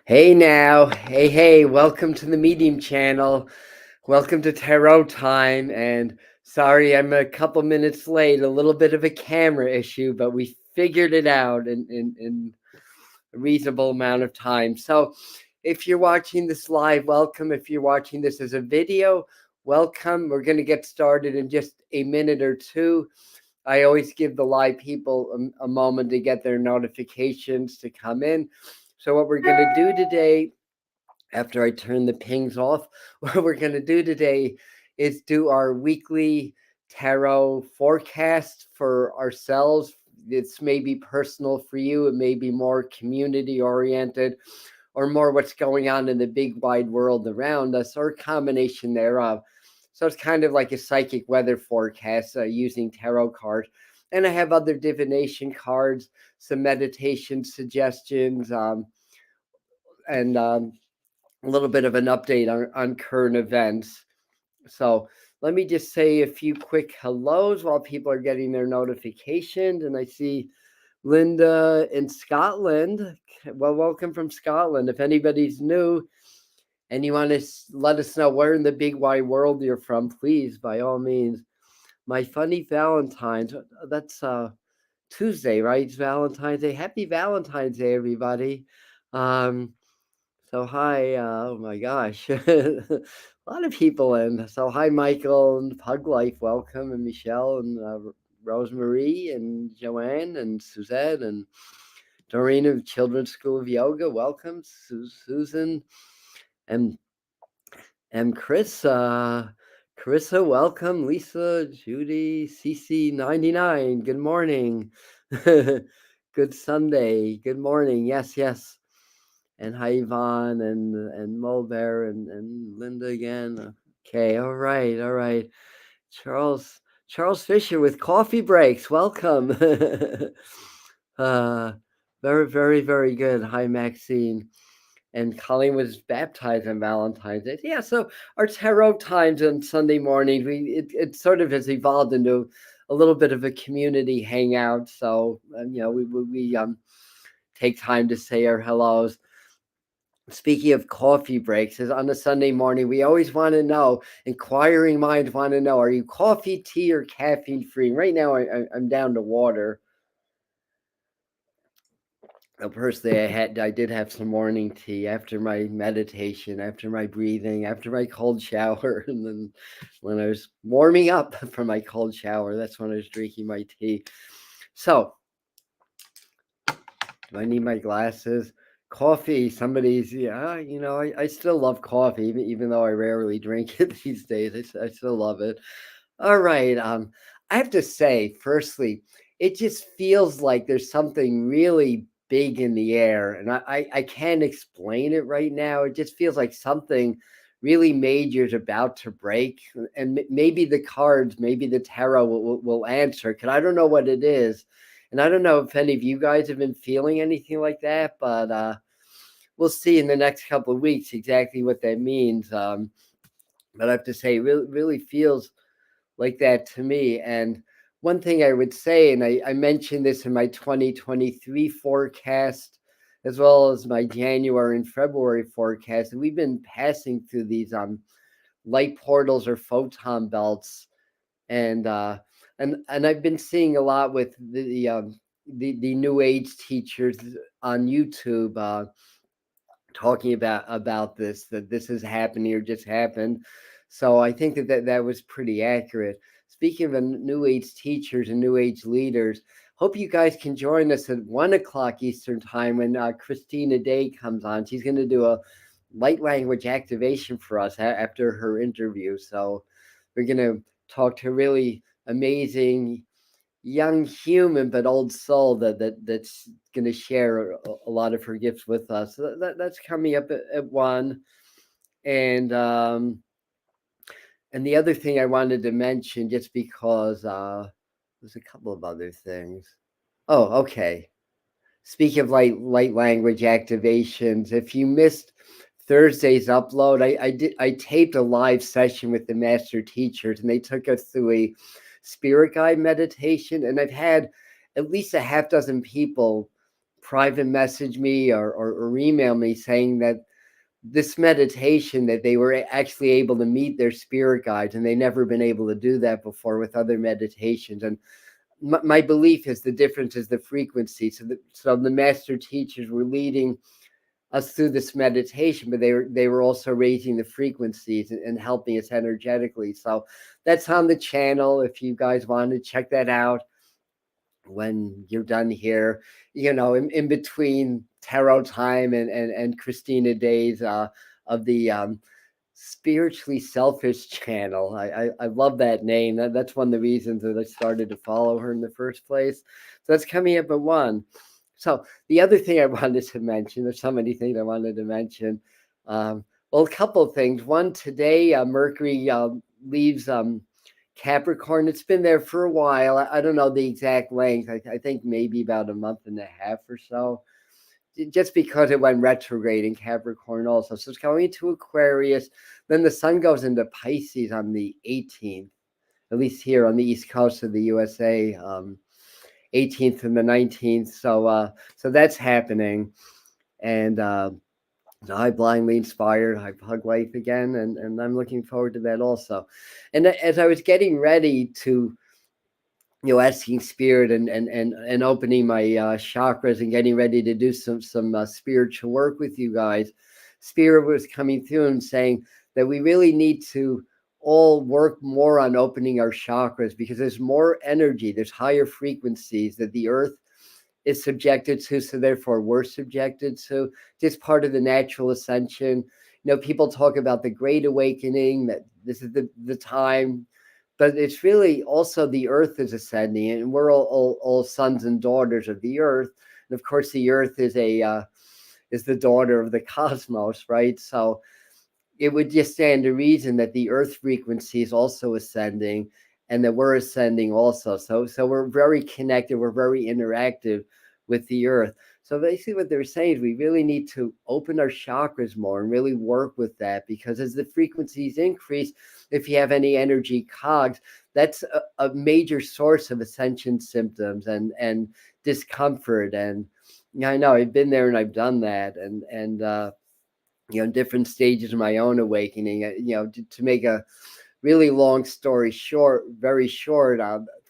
Hey now, hey, welcome to the Medium channel. Welcome to Tarot Time. And sorry, I'm a couple minutes late, a little bit of a camera issue, but we figured it out in a reasonable amount of time. So if you're watching this live, welcome. If you're watching this as a video, welcome. We're going to get started in just a minute or two. I always give the live people a moment to get their notifications to come in. So what we're going to do today, after I turn the pings off, what we're going to do today is do our weekly tarot forecast for ourselves. It's maybe personal for you. It may be more community oriented or more what's going on in the big wide world around us, or a combination thereof. So it's kind of like a psychic weather forecast using tarot cards. And I have other divination cards, some meditation suggestions, and a little bit of an update on current events. So let me just say a few quick hellos while people are getting their notifications. And I see Linda in Scotland. Well, welcome from Scotland. If anybody's new and you want to let us know where in the big wide world you're from, please, by all means. My funny Valentine's, that's Tuesday, right? It's Valentine's Day. Happy Valentine's Day, everybody. So hi, oh my gosh, a lot of people in. So hi, Michael and Pug Life, welcome, and Michelle and Rosemary and Joanne and Suzette and Doreen of Children's School of Yoga, welcome, Susan and Chris, Carissa, welcome, Lisa, Judy, CC99, good morning, good Sunday, good morning, yes. And hi, Yvonne and Mulbear and Linda again. Okay, all right. Charles Fisher with coffee breaks. Welcome. Very good. Hi, Maxine. And Colleen was baptized on Valentine's Day. Yeah, so our tarot times on Sunday morning, it sort of has evolved into a little bit of a community hangout. So we take time to say our hellos. Speaking of coffee breaks, is on a Sunday morning, we always want to know, inquiring minds want to know, are you coffee, tea, or caffeine free? Right now, I'm down to water. Personally, I did have some morning tea after my meditation, after my breathing, after my cold shower, and then when I was warming up for my cold shower, that's when I was drinking my tea. So, do I need my glasses? Coffee, somebody's, I still love coffee, even though I rarely drink it these days. I still love it. All right. I have to say, firstly, it just feels like there's something really big in the air, and I can't explain it right now. It just feels like something really major is about to break, and maybe the cards, maybe the tarot will answer, because I don't know what it is. And I don't know if any of you guys have been feeling anything like that, but we'll see in the next couple of weeks exactly what that means. But I have to say, really feels like that to me. And one thing I would say, and I mentioned this in my 2023 forecast, as well as my January and February forecast, and we've been passing through these light portals or photon belts, and I've been seeing a lot with the New Age teachers on YouTube talking about this, that this is happening or just happened. So I think that was pretty accurate. Speaking of the New Age teachers and New Age leaders, hope you guys can join us at 1:00 Eastern time when Christina Day comes on. She's going to do a light language activation for us after her interview. So we're going to talk to a really amazing young human but old soul that's going to share a lot of her gifts with us. So that's coming up at 1. And the other thing I wanted to mention, just because there's a couple of other things. Oh, okay. Speaking of light language activations, if you missed Thursday's upload, I taped a live session with the master teachers, and they took us through a spirit guide meditation, and I've had at least a half dozen people private message me or email me saying that this meditation, that they were actually able to meet their spirit guides, and they never been able to do that before with other meditations. And my belief is the difference is the frequency. So the master teachers were leading us through this meditation, but they were also raising the frequencies and helping us energetically. So that's on the channel. If you guys want to check that out when you're done here, in between tarot time and Christina days of the spiritually selfish channel. I love that name. That's one of the reasons that I started to follow her in the first place. So that's coming up at 1. So the other thing I wanted to mention, there's so many things I wanted to mention. Well, a couple of things. One, today Mercury leaves Capricorn. It's been there for a while. I don't know the exact length. I think maybe about a month and a half or so, just because it went retrograde in Capricorn also. So it's going into Aquarius. Then the sun goes into Pisces on the 18th, at least here on the East Coast of the USA, 18th and the 19th. So that's happening. And I blindly inspired, I hug life again. And I'm looking forward to that also. And as I was getting ready to, asking spirit and opening my chakras and getting ready to do some spiritual work with you guys, spirit was coming through and saying that we really need to all work more on opening our chakras, because there's more energy, there's higher frequencies that the earth is subjected to, so therefore we're subjected to. Just part of the natural ascension. People talk about the great awakening, that this is the time, but it's really also the earth is ascending, and we're all sons and daughters of the earth. And of course, the earth is the daughter of the cosmos, right? So it would just stand to reason that the earth frequency is also ascending, and that we're ascending also. So we're very connected, we're very interactive with the earth. So basically what they're saying is we really need to open our chakras more and really work with that, because as the frequencies increase, if you have any energy cogs, that's a major source of ascension symptoms and discomfort. And I know I've been there and I've done that, and different stages of my own awakening. To make a really long story short, very short,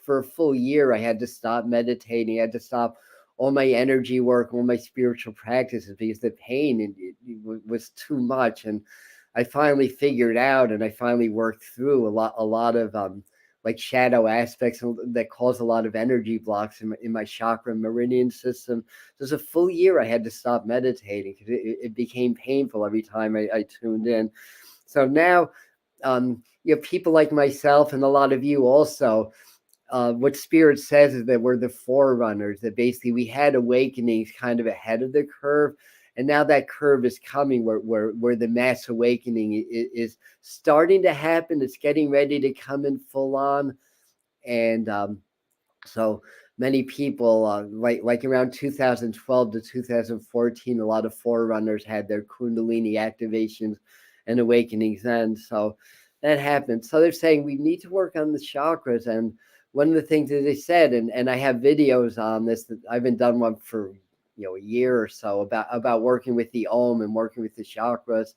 for a full year, I had to stop meditating. I had to stop all my energy work, all my spiritual practices, because the pain was too much. And I finally figured out, and I finally worked through a lot of like shadow aspects that cause a lot of energy blocks in my chakra meridian system. There's a full year I had to stop meditating because it became painful every time I tuned in. So now, people like myself and a lot of you also, what Spirit says is that we're the forerunners, that basically we had awakenings kind of ahead of the curve. And now that curve is coming where the mass awakening is starting to happen. It's getting ready to come in full on. And so many people, like around 2012 to 2014, a lot of forerunners had their Kundalini activations and awakenings then. So that happened. So they're saying we need to work on the chakras. And one of the things that they said, and I have videos on this, that I haven't done one for a year or so, about working with the Om and working with the chakras.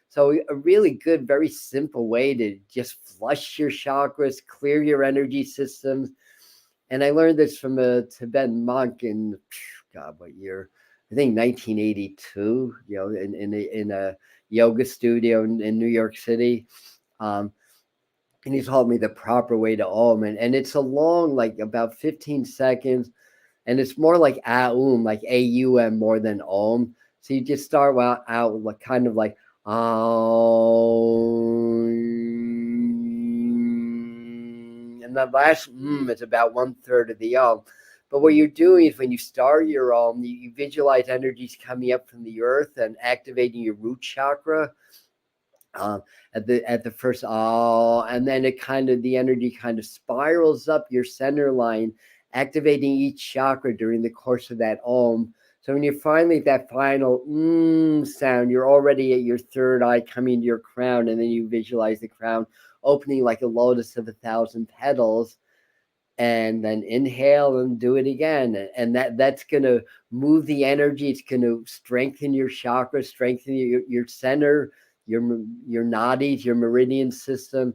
So a really good, very simple way to just flush your chakras, clear your energy systems. And I learned this from a Tibetan monk in, God, what year? I think 1982, in a yoga studio in New York City. And he taught me the proper way to Om. And it's a long, like about 15 seconds. And it's more like Aum, like AUM more than Om. So you just start out like kind of like Aum. And the last is about 1/3 of the Om. But what you're doing is when you start your Om, you visualize energies coming up from the earth and activating your root chakra. At the first and then the energy kind of spirals up your center line, activating each chakra during the course of that Om. So when you're finally at that final sound, you're already at your third eye coming to your crown, and then you visualize the crown opening like a lotus of 1,000 petals. and then inhale and do it again. And that's going to move the energy. It's going to strengthen your chakra, strengthen your center, your nadis, your meridian system.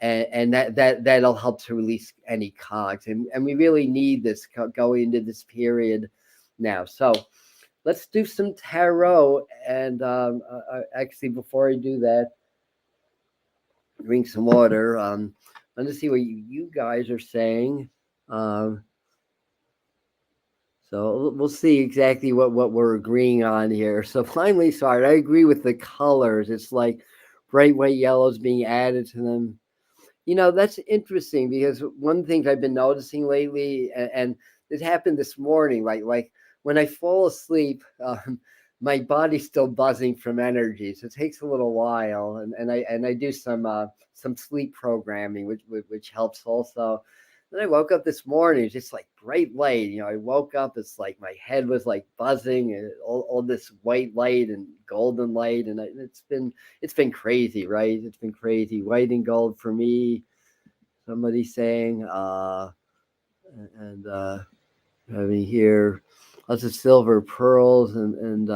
And that'll help to release any cogs. And we really need this going into this period now. So let's do some tarot. And actually, before I do that, drink some water. Let's see what you guys are saying. So we'll see exactly what we're agreeing on here. So finally, sorry, I agree with the colors. It's like bright white yellows being added to them. That's interesting because one thing I've been noticing lately, and it happened this morning, like when I fall asleep, my body's still buzzing from energy. So it takes a little while, and I do some sleep programming, which helps also. Then I woke up this morning, it's just like bright light. I woke up, it's like my head was like buzzing, and all this white light and golden light, and it's been crazy, right? It's been crazy. White and gold for me. Somebody saying, and having here lots of silver, pearls, and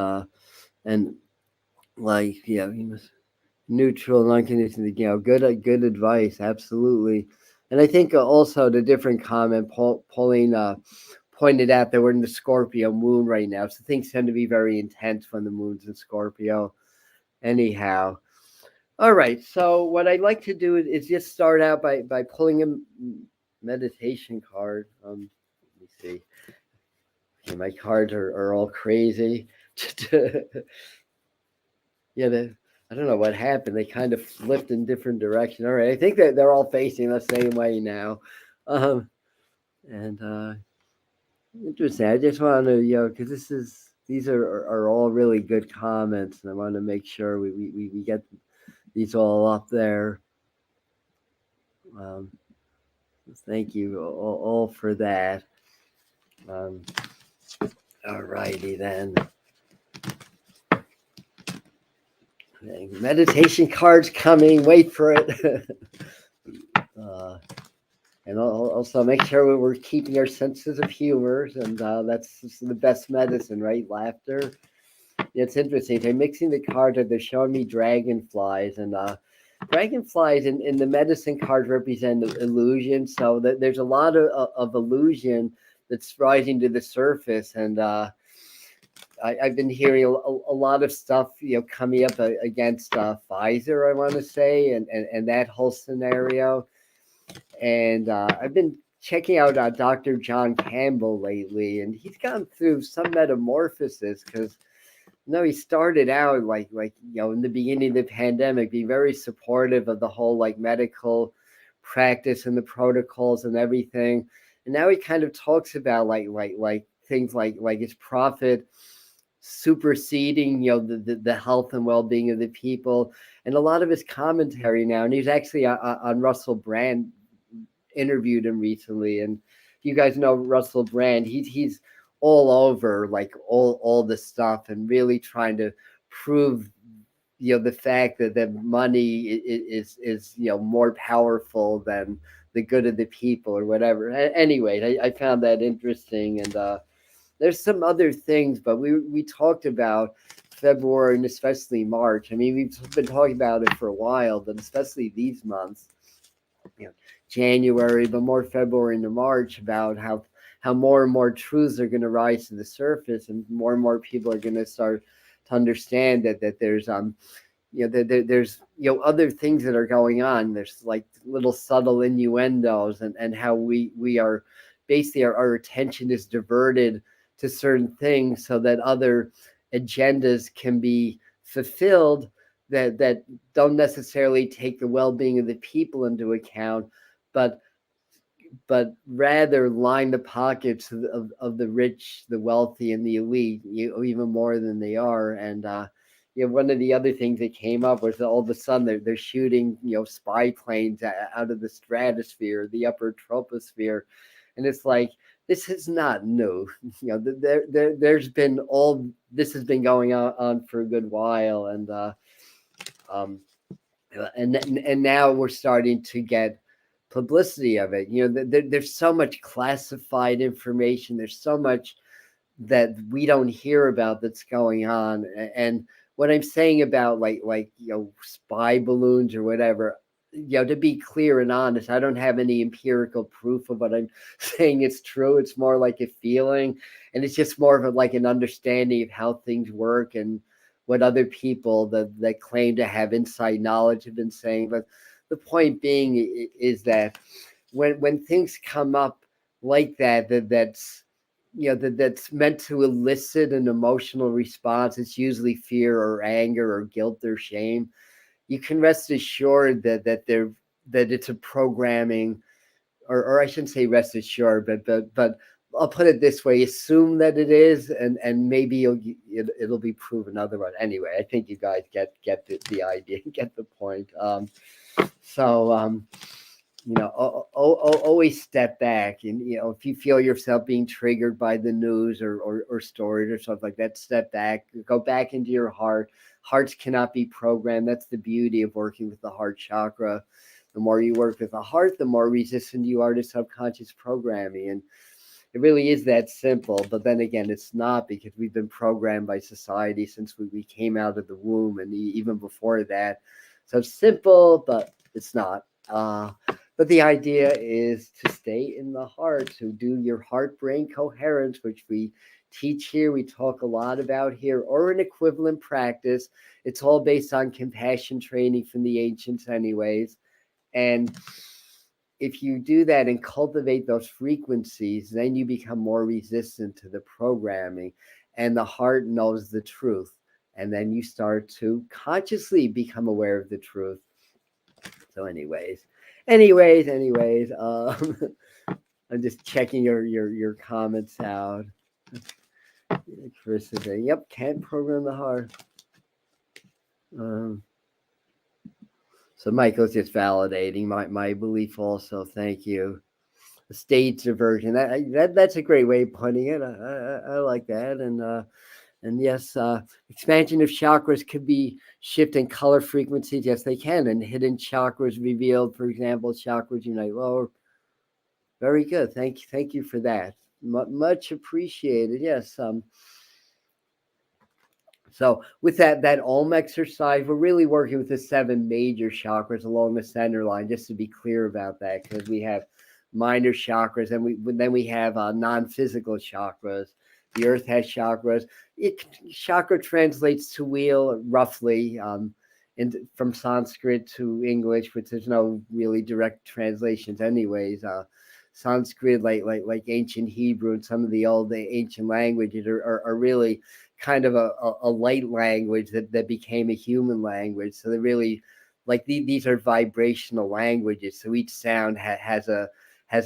like neutral, non-conditioning. Good advice, absolutely. And I think also the different comment, Pauline pointed out that we're in the Scorpio moon right now. So things tend to be very intense when the moon's in Scorpio. Anyhow. All right. So what I'd like to do is just start out by pulling a meditation card. Let me see. Okay, my cards are all crazy. I don't know what happened. They kind of flipped in different directions. All right, I think that they're all facing the same way now. And interesting. I just want to, because these are all really good comments, and I want to make sure we get these all up there. Thank you all for that. All righty then. Meditation cards coming. Wait for it. And also make sure we're keeping our senses of humor, and that's the best medicine, right? Laughter. It's interesting. They're mixing the cards. They're showing me dragonflies, and dragonflies in the medicine cards represent illusion. So there's a lot of illusion that's rising to the surface, and I've been hearing a lot of stuff, coming up against Pfizer, I want to say, and that whole scenario. And I've been checking out Dr. John Campbell lately, and he's gone through some metamorphosis because he started out like in the beginning of the pandemic, being very supportive of the whole like medical practice and the protocols and everything, and now he kind of talks about like things like his profit superseding the health and well-being of the people, and a lot of his commentary now. And he's actually on Russell Brand, interviewed him recently, and you guys know Russell Brand. He's all over like all the stuff and really trying to prove the fact that money is more powerful than the good of the people or whatever. Anyway, I found that interesting, and there's some other things, but we talked about February and especially March. I mean, we've been talking about it for a while, but especially these months, January, but more February into March, about how more and more truths are going to rise to the surface, and more people are going to start to understand that there's there's other things that are going on. There's like little subtle innuendos, and how we are basically our attention is diverted to certain things so that other agendas can be fulfilled that don't necessarily take the well-being of the people into account, but rather line the pockets of the rich, the wealthy, and the elite, even more than they are. And one of the other things that came up was that all of a sudden they're shooting spy planes out of the stratosphere, the upper troposphere, and it's like, this is not new. There's been all this has been going on for a good while, and now we're starting to get publicity of it. There's so much classified information. There's so much that we don't hear about that's going on. And what I'm saying about like spy balloons or whatever, to be clear and honest, I don't have any empirical proof of what I'm saying it's true. It's more like a feeling, and it's just more of like an understanding of how things work and what other people that claim to have inside knowledge have been saying. But the point being is that when things come up like that's meant to elicit an emotional response, it's usually fear or anger or guilt or shame. You can rest assured that it's a programming, or I shouldn't say rest assured, but I'll put it this way: assume that it is, and maybe it'll be proven otherwise. Anyway, I think you guys get the idea, get the point. Always step back, and if you feel yourself being triggered by the news or stories or something like that, step back, go back into your heart. Hearts cannot be programmed. That's the beauty of working with the heart chakra. The more you work with the heart, the more resistant you are to subconscious programming. And it really is that simple. But then again, it's not, because we've been programmed by society since we came out of the womb, and even before that. So it's simple, but it's not. But the idea is to stay in the heart, to do your heart-brain coherence, which we teach here, we talk a lot about here, or an equivalent practice. It's all based on compassion training from the ancients anyways. And if you do that and cultivate those frequencies, then you become more resistant to the programming, and the heart knows the truth. And then you start to consciously become aware of the truth. So anyways, I'm just checking your comments out. Chris is saying, yep, can't program the heart. So Michael's just validating my belief also. Thank you. The stage diversion. That's a great way of putting it. I like that. And yes, expansion of chakras could be shifting color frequencies. Yes, they can. And hidden chakras revealed, for example, chakras unite lower. Very good. Thank you for that. Much appreciated. Yes. So with that Om exercise, we're really working with the 7 major chakras along the center line, just to be clear about that, because we have minor chakras, and then we have non-physical chakras. The earth has chakras. Chakra translates to wheel, roughly, from Sanskrit to English, which there's no really direct translations anyways. Sanskrit, like ancient Hebrew and some of the old ancient languages, are really kind of a light language that became a human language. So they're really like these are vibrational languages. So each sound has a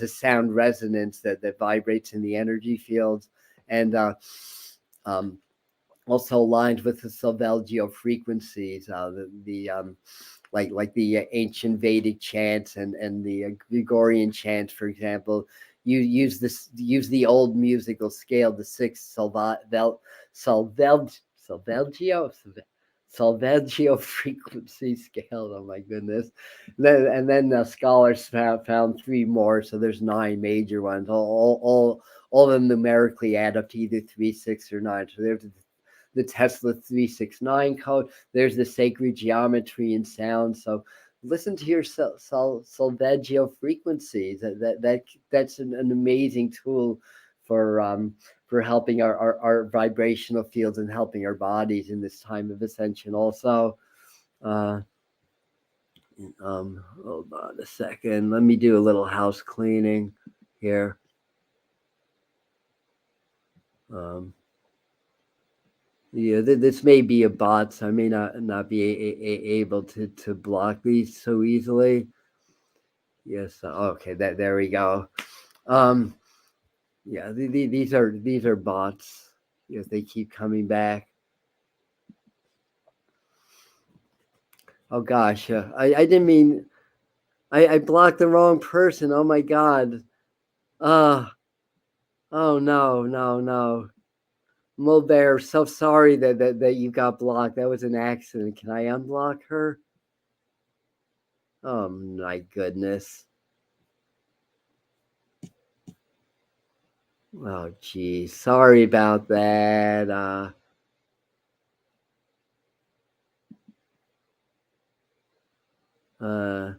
sound resonance that vibrates in the energy fields, and also aligned with the Solfeggio frequencies, like the ancient Vedic chants and the Gregorian chants, for example. You use the old musical scale, the 6 Solfeggio frequency scale. Oh my goodness! And then scholars found 3 more, so there's 9 major ones. All of them numerically add up to either 3, 6, or 9. So there's the Tesla 369 code. There's the sacred geometry and sound. So listen to your Solfeggio frequencies. That's an amazing tool for helping our vibrational fields and helping our bodies in this time of ascension. Also, hold on a second. Let me do a little house cleaning here. Yeah, this may be a bot, so I may not be able to block these so easily. Yes, okay, there we go. Yeah, these are bots. Yes, they keep coming back. Oh gosh, I didn't mean. I blocked the wrong person. Oh my god. Oh no. Mulbear, so sorry that you got blocked. That was an accident. Can I unblock her? Oh my goodness. Oh, geez. Sorry about that. That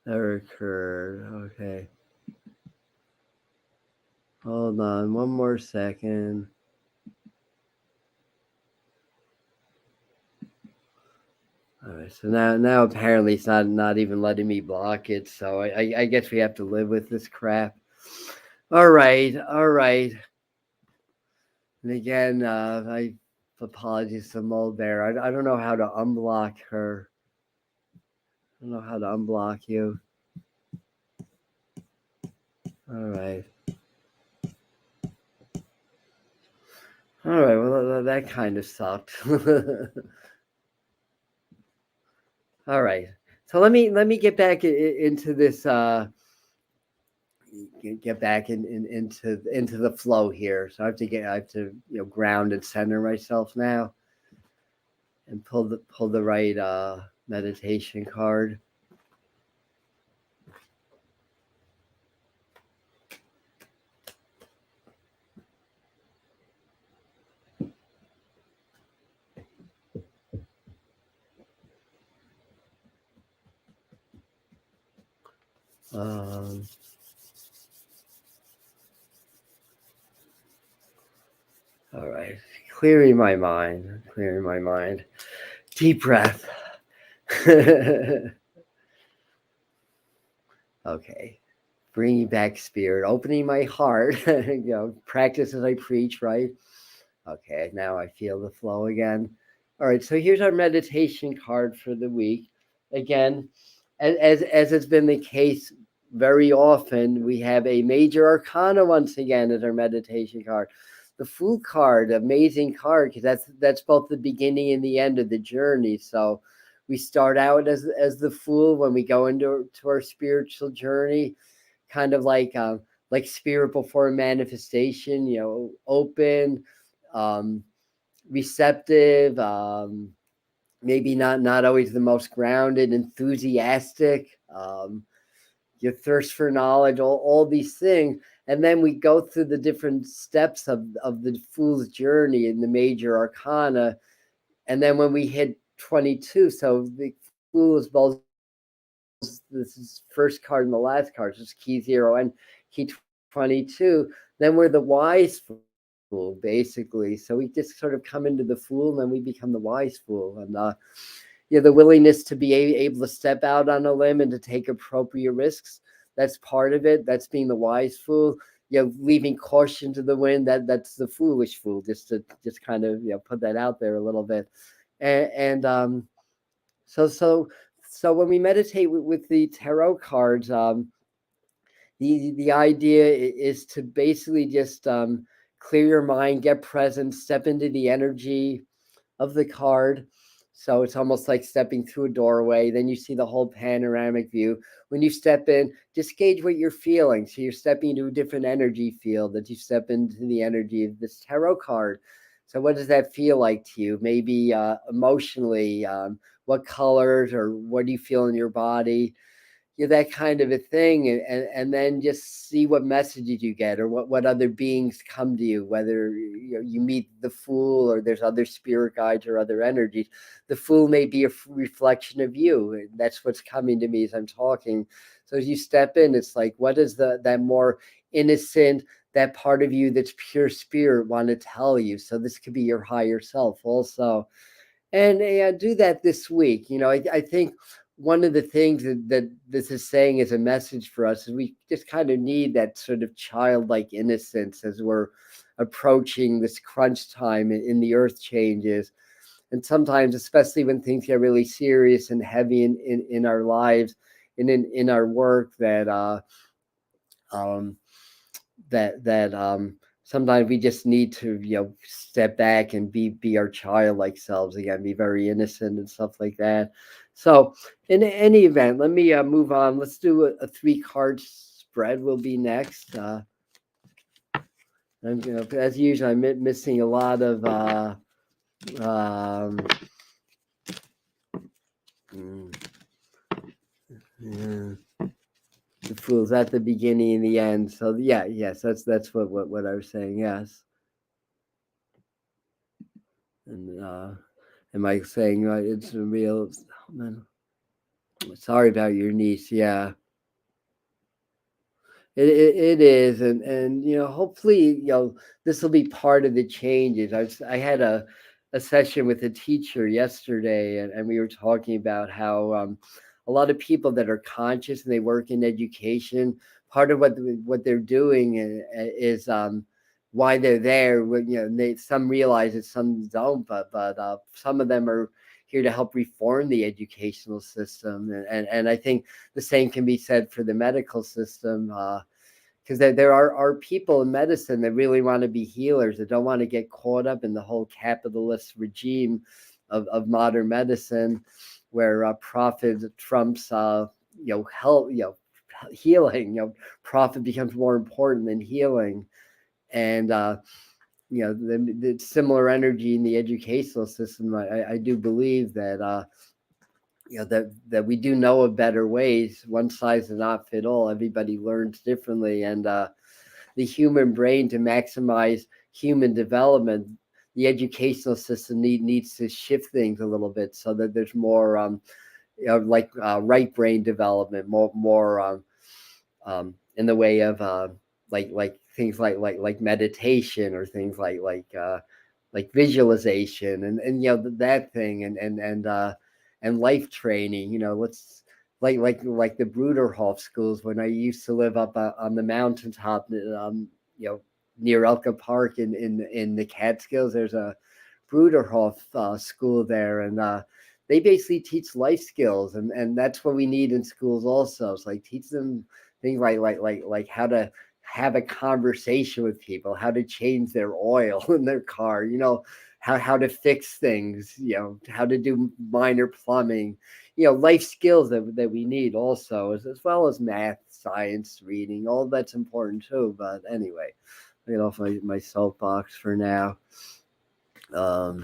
occurred. Okay. Hold on one more second. All right. So now apparently it's not even letting me block it. So I guess we have to live with this crap. All right. All right. And again, I apologize to Mold there. I don't know how to unblock her. I don't know how to unblock you. All right. All right. Well, that kind of sucked. All right. So let me get back into this. Get back into the flow here. So I have to ground and center myself now, and pull the right meditation card. Um, all right, clearing my mind. Clearing my mind. Deep breath. Okay. Bringing back spirit, opening my heart. Practice as I preach, right? Okay, now I feel the flow again. All right, so here's our meditation card for the week. Again, as has been the case very often, we have a major arcana once again as our meditation card. The Fool card, amazing card, because that's both the beginning and the end of the journey. So we start out as the Fool when we go into our spiritual journey, kind of like spirit before manifestation, open, um, receptive, maybe not always the most grounded, enthusiastic, your thirst for knowledge, all these things. And then we go through the different steps of the Fool's journey in the major arcana. And then when we hit 22, so the Fool is both, this is first card and the last card, so it's key 0 and key 22. Then we're the wise Fool, basically. So we just sort of come into the Fool, and then we become the wise Fool. And the willingness to be able to step out on a limb and to take appropriate risks, that's part of it. That's being the wise Fool. Leaving caution to the wind, that's the foolish Fool. Just kind of put that out there a little bit. And so when we meditate with the tarot cards, the idea is to basically just clear your mind, get present, step into the energy of the card. So it's almost like stepping through a doorway. Then you see the whole panoramic view. When you step in, just gauge what you're feeling. So you're stepping into a different energy field, that you step into the energy of this tarot card. So what does that feel like to you? Maybe emotionally, what colors or what do you feel in your body? That kind of a thing, and then just see what messages you get, or what other beings come to you, whether you meet the Fool or there's other spirit guides or other energies. The Fool may be a reflection of you. That's what's coming to me as I'm talking. So as you step in, it's like, what is that more innocent, that part of you that's pure spirit want to tell you? So this could be your higher self also. And do that this week. I think one of the things that this is saying as a message for us is we just kind of need that sort of childlike innocence as we're approaching this crunch time in the earth changes. And sometimes, especially when things get really serious and heavy in our lives and in our work, um, that sometimes we just need to step back and be our childlike selves again, be very innocent and stuff like that. So in any event, let me move on. Let's do a 3-card spread will be next. As usual, I'm missing a lot of yeah. The Fool's at the beginning and the end. So yeah, yes, that's what I was saying. Yes, and am I saying it's a real? Oh, man, sorry about your niece. Yeah. It is, and hopefully, this will be part of the changes. I had a session with a teacher yesterday, and we were talking about how a lot of people that are conscious and they work in education, part of what they're doing is why they're there. Some realize it, some don't, but some of them are here to help reform the educational system, and I think the same can be said for the medical system. Because there are people in medicine that really want to be healers, that don't want to get caught up in the whole capitalist regime of modern medicine, where profit trumps health, healing. Profit becomes more important than healing, and the similar energy in the educational system. I do believe that that we do know of better ways. One size does not fit all. Everybody learns differently, and the human brain, to maximize human development, the educational system needs to shift things a little bit so that there's more like right brain development, more in the way of like things like meditation, or things like visualization, and that thing, and life training. Let's like the Bruderhof schools. When I used to live up on the mountaintop, near Elka Park in the Catskills, there's a Bruderhof school there, and they basically teach life skills, and that's what we need in schools also. It's like teach them things like how to have a conversation with people, how to change their oil in their car, how to fix things, how to do minor plumbing, life skills that we need also, as well as math, science, reading. All that's important too. But anyway, I get off my soapbox for now. Yeah,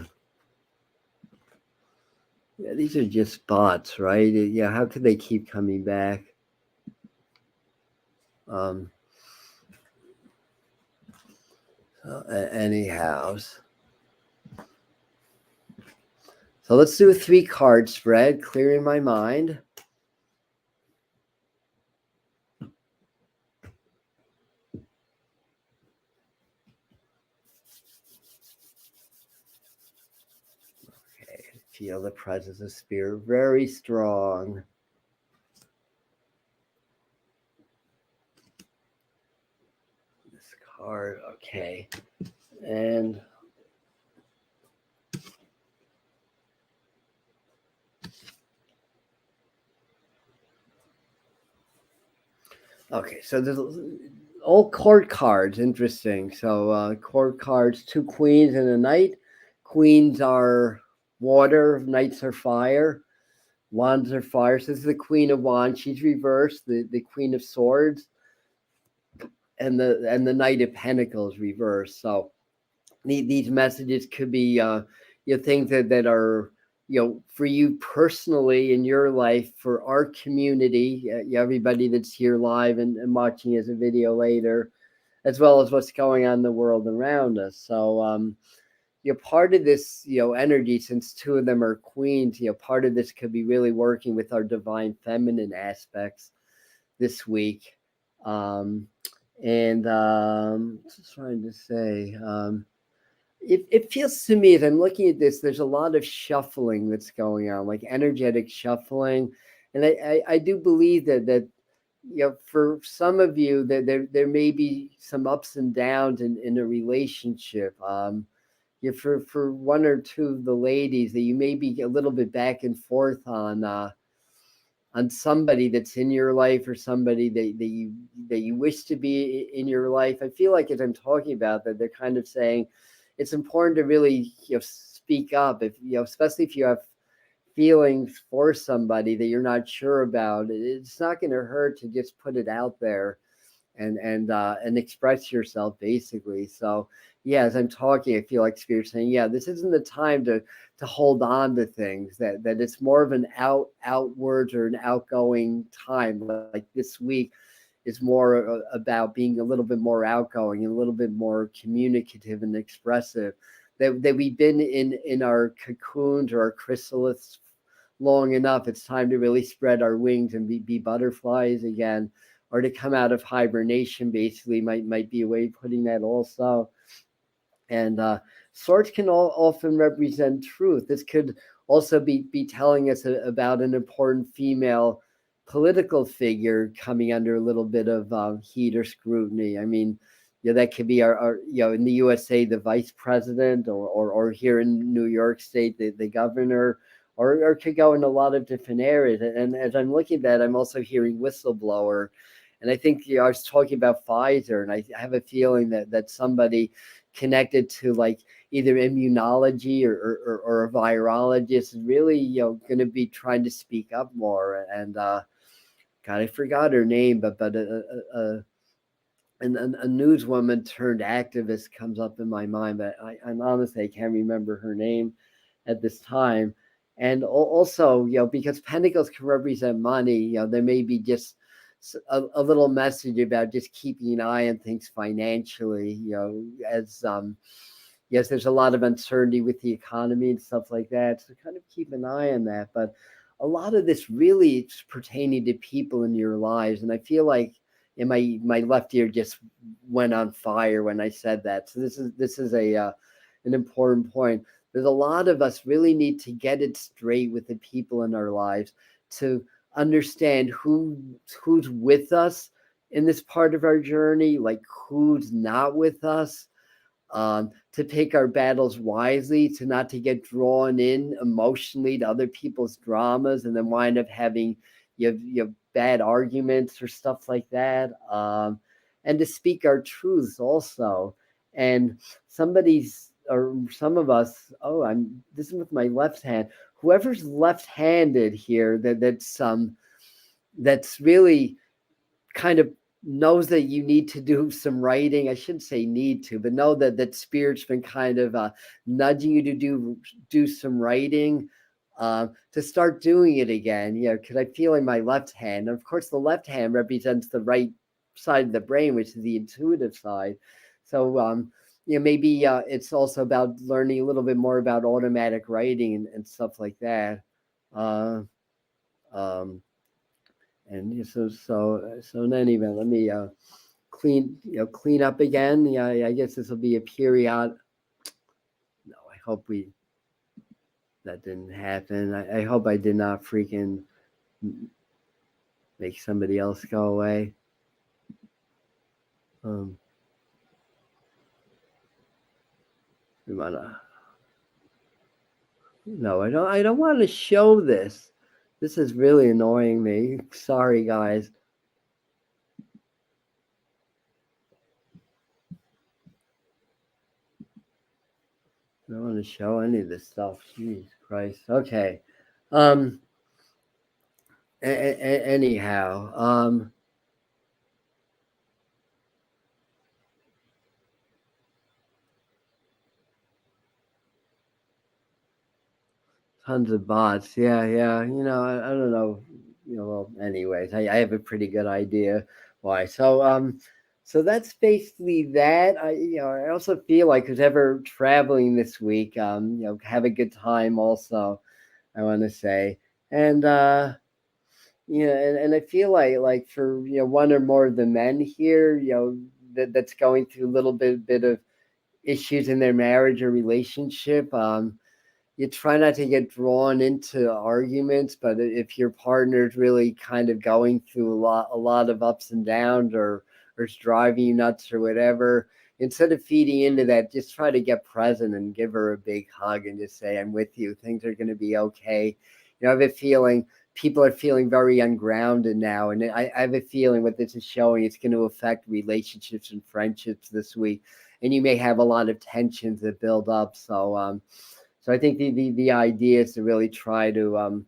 these are just spots, right? Yeah, how could they keep coming back? Um, Anyhow, so let's do a 3-card spread, clearing my mind. Okay, feel the presence of spirit very strong. This card, okay, and okay, so there's all court cards. Interesting. So court cards: 2 queens and a knight. Queens are water, knights are fire. Wands are fire. So this is the Queen of Wands. She's reversed. The Queen of Swords, and the Knight of Pentacles reversed. So these messages could be things that are for you personally in your life, for our community, everybody that's here live and watching as a video later, as well as what's going on in the world around us. So part of this energy, since 2 of them are queens, part of this could be really working with our divine feminine aspects this week. And just trying to say, it feels to me, as I'm looking at this, there's a lot of shuffling that's going on, like energetic shuffling. And I do believe that for some of you, that there may be some ups and downs in a relationship. For 1 or 2 of the ladies, that you may be a little bit back and forth on somebody that's in your life, or somebody that you wish to be in your life. I feel like, as I'm talking about that, they're kind of saying it's important to really speak up, if especially if you have feelings for somebody that you're not sure about. It's not going to hurt to just put it out there and express yourself, basically. So yeah, as I'm talking, I feel like Spirit saying, yeah, this isn't the time to hold on to things, that it's more of an outwards or an outgoing time, like this week. is more about being a little bit more outgoing and a little bit more communicative and expressive. That we've been in our cocoons or our chrysalis long enough. It's time to really spread our wings and be butterflies again, or to come out of hibernation. Basically, might be a way of putting that also. And swords can often represent truth. This could also be telling us about an important female political figure coming under a little bit of heat or scrutiny. I mean, that could be our in the USA, the vice president, or here in New York State, the governor, or could go in a lot of different areas. And as I'm looking at that, I'm also hearing whistleblower. And I think I was talking about Pfizer, and I have a feeling that somebody connected to like either immunology or a virologist is really going to be trying to speak up more. And God, I forgot her name, but a newswoman turned activist comes up in my mind, but I'm honestly, I can't remember her name at this time. And also, because pentacles can represent money, there may be just a little message about just keeping an eye on things financially, as yes, there's a lot of uncertainty with the economy and stuff like that. So kind of keep an eye on that. But a lot of this really is pertaining to people in your lives. And I feel like my left ear just went on fire when I said that. So this is an important point. There's a lot of us really need to get it straight with the people in our lives to understand who's with us in this part of our journey, like who's not with us, to pick our battles wisely, to not to get drawn in emotionally to other people's dramas and then wind up having you have bad arguments or stuff like that, and to speak our truths also. And some of us, this is with my left hand, whoever's left-handed here, that's really kind of knows that you need to do some writing. I shouldn't say need to, but know that spirit's been kind of nudging you to do some writing, to start doing it again. Because I feel in my left hand, and of course the left hand represents the right side of the brain, which is the intuitive side. So maybe it's also about learning a little bit more about automatic writing and stuff like that. And so in any event, let me clean up again. Yeah, I guess this will be a period. No, I hope that didn't happen. I hope I did not freaking make somebody else go away. We wanna. No, I don't want to show this. This is really annoying me. Sorry, guys. I don't want to show any of this stuff. Jeez Christ. Okay. Anyhow. Tons of bots. Yeah. I don't know. Well, anyways, I have a pretty good idea why. So that's basically that. I also feel like who's ever traveling this week, have a good time also, I want to say. And and I feel like for one or more of the men here, that's going through a little bit of issues in their marriage or relationship. You try not to get drawn into arguments, but if your partner's really kind of going through a lot of ups and downs, or it's driving you nuts or whatever, instead of feeding into that, just try to get present and give her a big hug and just say, I'm with you. Things are going to be okay. I have a feeling people are feeling very ungrounded now. And I have a feeling what this is showing, it's going to affect relationships and friendships this week. And you may have a lot of tensions that build up. So I think the idea is to really try to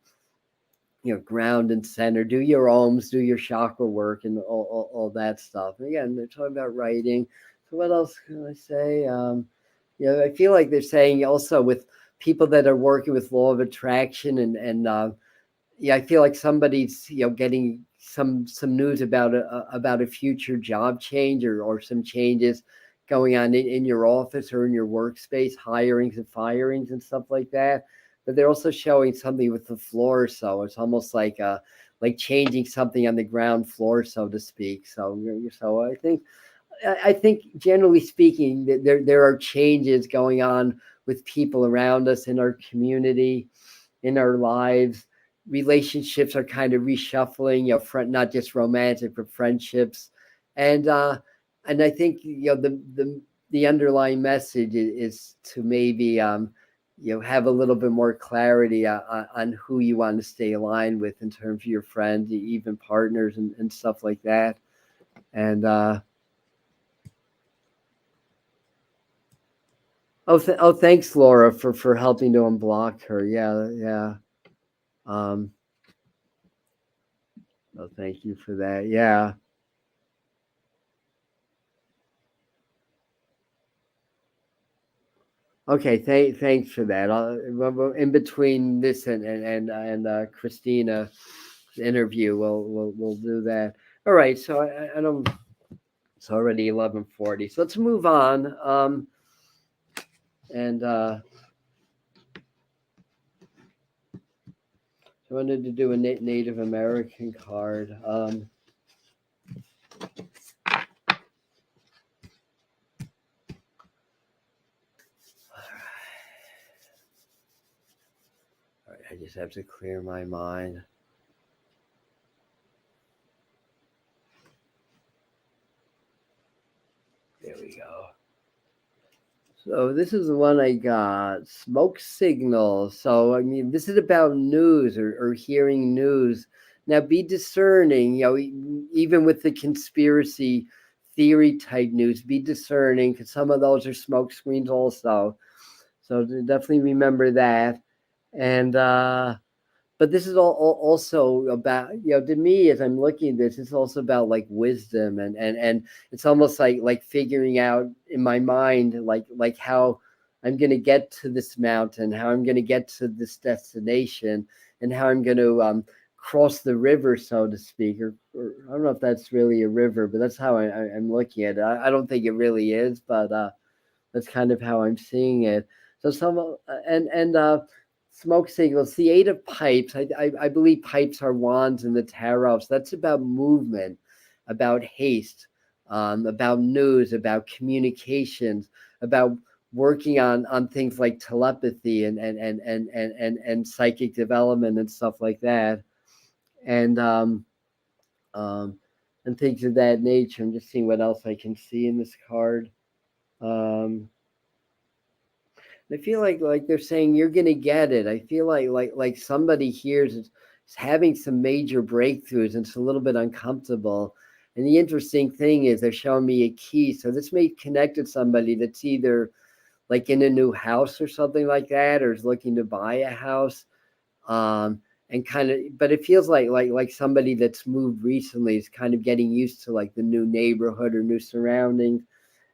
ground and center, do your ohms, do your chakra work, and all that stuff. And again, they're talking about writing. So what else can I say? I feel like they're saying also with people that are working with law of attraction and I feel like somebody's getting some news about a future job change or some changes going on in your office or in your workspace, hirings and firings and stuff like that. But they're also showing something with the floor, so it's almost like changing something on the ground floor, so to speak. So I think generally speaking, that there are changes going on with people around us in our community, in our lives. Relationships are kind of reshuffling, not just romantic, but friendships, and I think the underlying message is to maybe have a little bit more clarity on who you want to stay aligned with in terms of your friends, even partners, and stuff like that, and. Thanks, Laura, for helping to unblock her. Yeah. Oh, thank you for that. Yeah. Okay. Thanks for that. In between this and Christina's interview, we'll do that. All right. So I don't. It's already 11:40. So let's move on. And I wanted to do a Native American card. All right, I just have to clear my mind. There we go. So this is the one I got, smoke signals. So I mean, this is about news or hearing news. Now be discerning, even with the conspiracy theory type news, be discerning because some of those are smoke screens also. So definitely remember that. And but this is also about, to me, as I'm looking at this, it's also about like wisdom and it's almost like figuring out in my mind like how I'm going to get to this mountain, how I'm going to get to this destination, and how I'm going to cross the river, so to speak, or I don't know if that's really a river, but that's how I'm looking at it. I don't think it really is, but that's kind of how I'm seeing it. So and smoke signals, the 8 of Pipes. I believe pipes are wands in the tarot. So that's about movement, about haste, about news, about communications, about working on things like telepathy and psychic development and stuff like that, and um, and things of that nature. I'm just seeing what else I can see in this card. I feel like they're saying you're gonna get it. I feel like somebody here is having some major breakthroughs and it's a little bit uncomfortable. And the interesting thing is they're showing me a key. So this may connect to somebody that's either like in a new house or something like that, or is looking to buy a house. And kind of, but it feels like somebody that's moved recently is kind of getting used to like the new neighborhood or new surroundings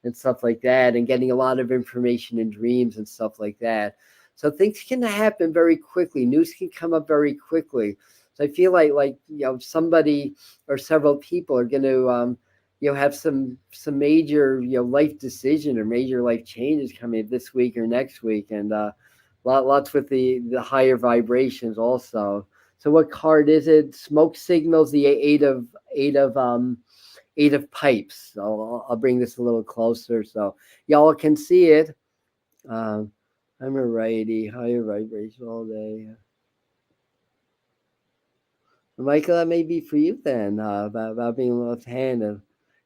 and stuff like that, and getting a lot of information in dreams and stuff like that. So things can happen very quickly. News can come up very quickly. So I feel like somebody or several people are going to have some major life decision or major life changes coming this week or next week, and lots with the higher vibrations also. So what card is it? Smoke signals, the eight of pipes. So I'll bring this a little closer so y'all can see it. I'm a righty, higher vibration all day. Michael, that may be for you then, about being left-handed.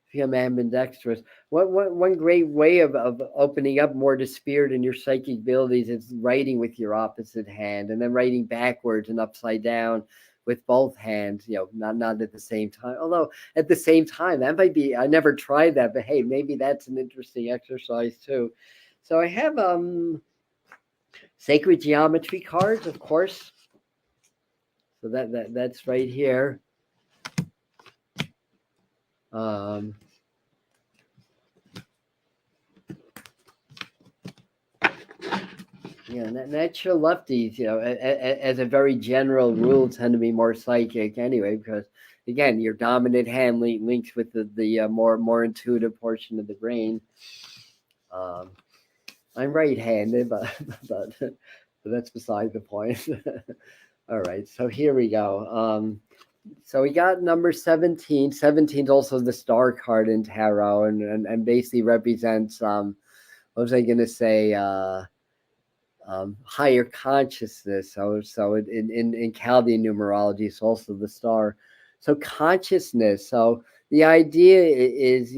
If you're ambidextrous. One great way of opening up more to spirit and your psychic abilities is writing with your opposite hand, and then writing backwards and upside down with both hands, not at the same time. Although at the same time, that might be, I never tried that, but hey, maybe that's an interesting exercise too. So I have sacred geometry cards, of course. So that's right here. Natural lefties, as a very general rule, tend to be more psychic anyway, because again, your dominant hand linked with the more intuitive portion of the brain. I'm right-handed, but that's beside the point. All right, so here we go. So we got number 17. 17 is also the star card in tarot, and basically represents what was I going to say? Higher consciousness. So in Chaldean numerology, it's also the star. So consciousness. So the idea is,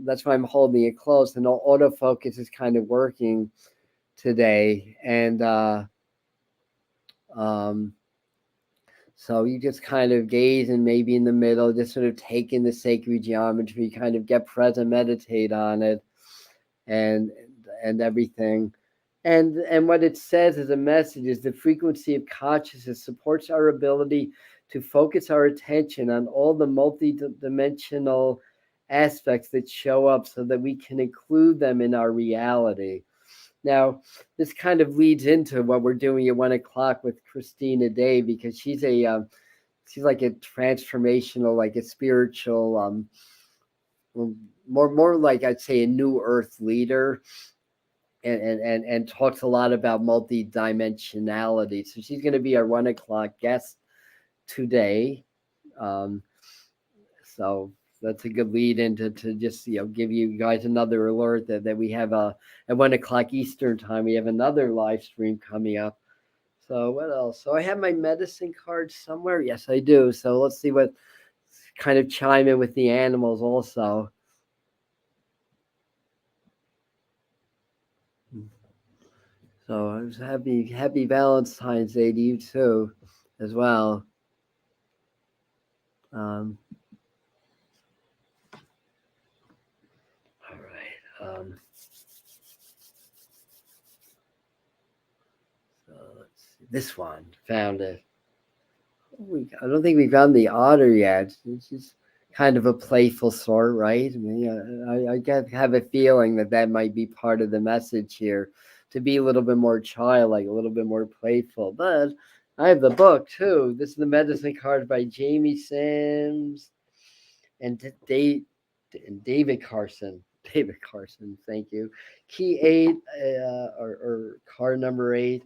that's why I'm holding it close, and autofocus is kind of working today, and so you just kind of gaze, and maybe in the middle, just sort of take in the sacred geometry, kind of get present, meditate on it, and everything. And what it says as a message is the frequency of consciousness supports our ability to focus our attention on all the multi-dimensional aspects that show up so that we can include them in our reality. Now, this kind of leads into what we're doing at 1 o'clock with Christina Day, because she's like a transformational, like a spiritual, more like, I'd say, a new earth leader, and talks a lot about multi-dimensionality. So she's going to be our 1 o'clock guest today. So that's a good lead into to just give you guys another alert that we have at 1 o'clock Eastern time, we have another live stream coming up. So what else? So I have my medicine card somewhere. Yes, I do. So let's see what kind of chime in with the animals also. So I was happy Valentine's Day to you too, as well. All right. So let's see. This one, found it. I don't think we found the otter yet. It's just kind of a playful sort, right? I mean, I have a feeling that might be part of the message here, to be a little bit more childlike, a little bit more playful. But I have the book too. This is the medicine card by Jamie Sims and David Carson. David Carson, thank you. Key 8, or card number 8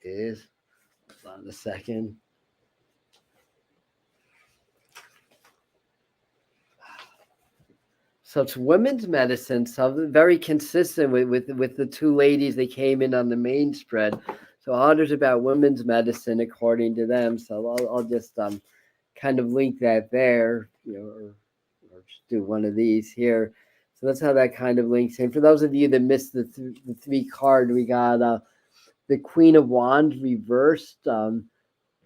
is, hold on a second. So it's women's medicine, so very consistent with the two ladies that came in on the main spread. So others about women's medicine according to them. So I'll just kind of link that there, or just do one of these here. So that's how that kind of links in. For those of you that missed the 3 card, we got the Queen of Wands reversed,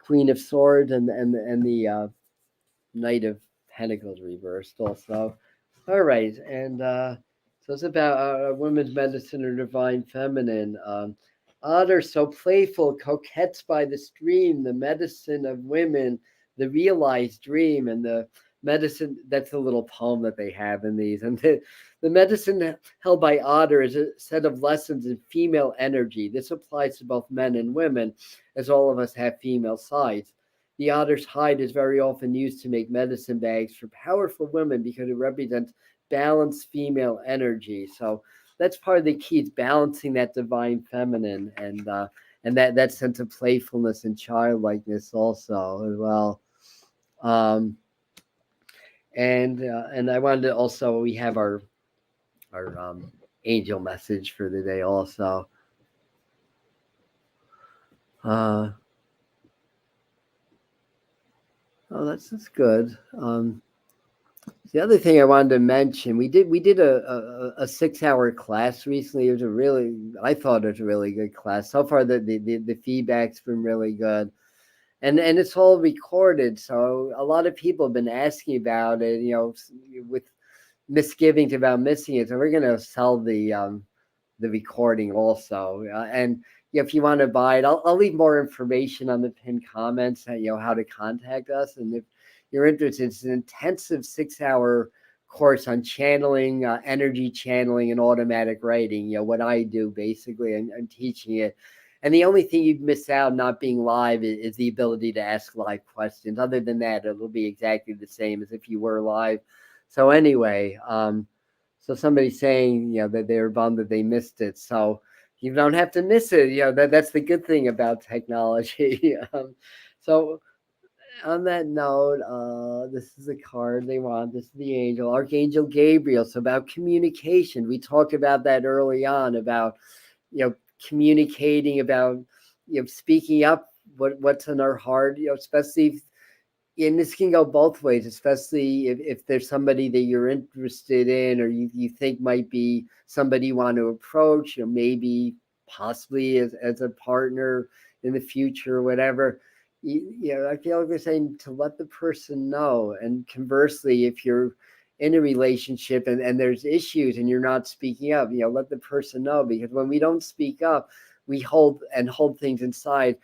Queen of Swords, and the Knight of Pentacles reversed also. All right, and so it's about women's medicine or divine feminine. Otter, so playful, coquettes by the stream, the medicine of women, the realized dream, and the medicine. That's a little poem that they have in these. And the medicine held by Otter is a set of lessons in female energy. This applies to both men and women, as all of us have female sides. The otter's hide is very often used to make medicine bags for powerful women because it represents balanced female energy. So that's part of the key. It's balancing that divine feminine and that sense of playfulness and childlikeness also as well. And I wanted to also, we have our angel message for the day also. Oh, that's good. The other thing I wanted to mention, we did a 6-hour class recently. It was I thought it was a really good class. So far, the feedback's been really good, and it's all recorded. So a lot of people have been asking about it, with misgivings about missing it. So we're gonna sell the recording also, and if you want to buy it, I'll leave more information on the pinned comments, how to contact us. And if you're interested, it's an intensive 6-hour course on channeling, energy channeling, and automatic writing. What I do basically, I'm teaching it. And the only thing you'd miss out not being live is the ability to ask live questions. Other than that, it'll be exactly the same as if you were live. So anyway, so somebody's saying, that they were bummed that they missed it. So you don't have to miss it. That's the good thing about technology. So on that note, this is a card they want. This is the angel, Archangel Gabriel. So about communication, we talked about that early on about, communicating, about, speaking up what's in our heart, especially and this can go both ways, especially if there's somebody that you're interested in, or you think might be somebody you want to approach, maybe possibly as a partner in the future or whatever. I feel like they're saying to let the person know. And conversely, if you're in a relationship and there's issues and you're not speaking up, let the person know, because when we don't speak up, we hold things inside.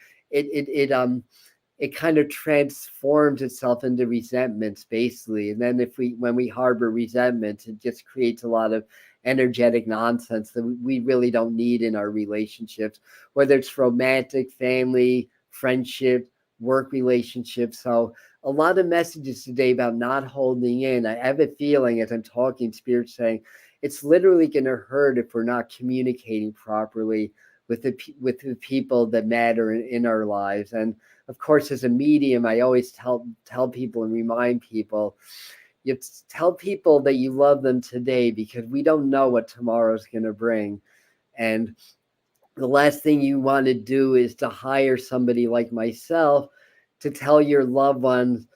It kind of transforms itself into resentments, basically. And then when we harbor resentments, it just creates a lot of energetic nonsense that we really don't need in our relationships, whether it's romantic, family, friendship, work relationships. So a lot of messages today about not holding in. I have a feeling as I'm talking, Spirit saying it's literally going to hurt if we're not communicating properly with the people that matter in our lives. And of course, as a medium, I always tell people and remind people, you tell people that you love them today, because we don't know what tomorrow's going to bring. And the last thing you want to do is to hire somebody like myself to tell your loved ones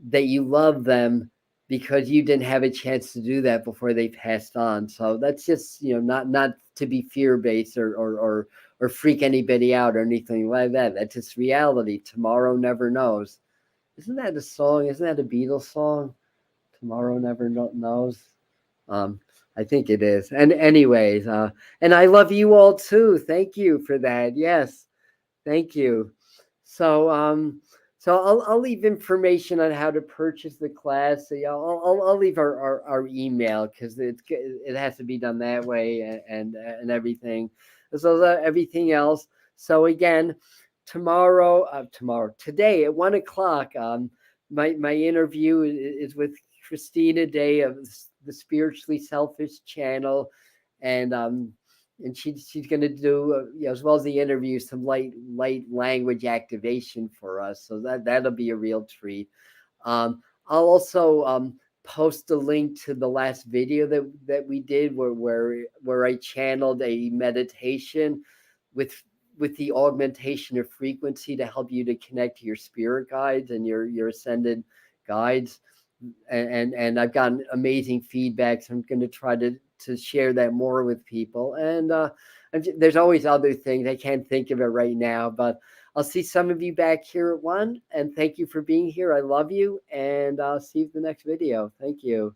that you love them, because you didn't have a chance to do that before they passed on. So that's just, not to be fear-based or freak anybody out or anything like that. That's just reality. Tomorrow never knows. Isn't that a song? Isn't that a Beatles song? Tomorrow never knows. I think it is. And anyways, and I love you all too. Thank you for that. Yes, thank you. So I'll leave information on how to purchase the class. So I'll leave our email, because it has to be done that way, and everything. So everything else. So again, today at 1:00, my interview is with Christina Day of the Spiritually Selfish channel, and she's going to do, as well as the interview, some light language activation for us. So that'll be a real treat. I'll also post a link to the last video that we did, where I channeled a meditation with the augmentation of frequency to help you to connect to your spirit guides and your ascended guides. And I've gotten amazing feedback. So I'm going to try to share that more with people. And there's always other things. I can't think of it right now, but I'll see some of you back here at 1. And thank you for being here. I love you. And I'll see you in the next video. Thank you.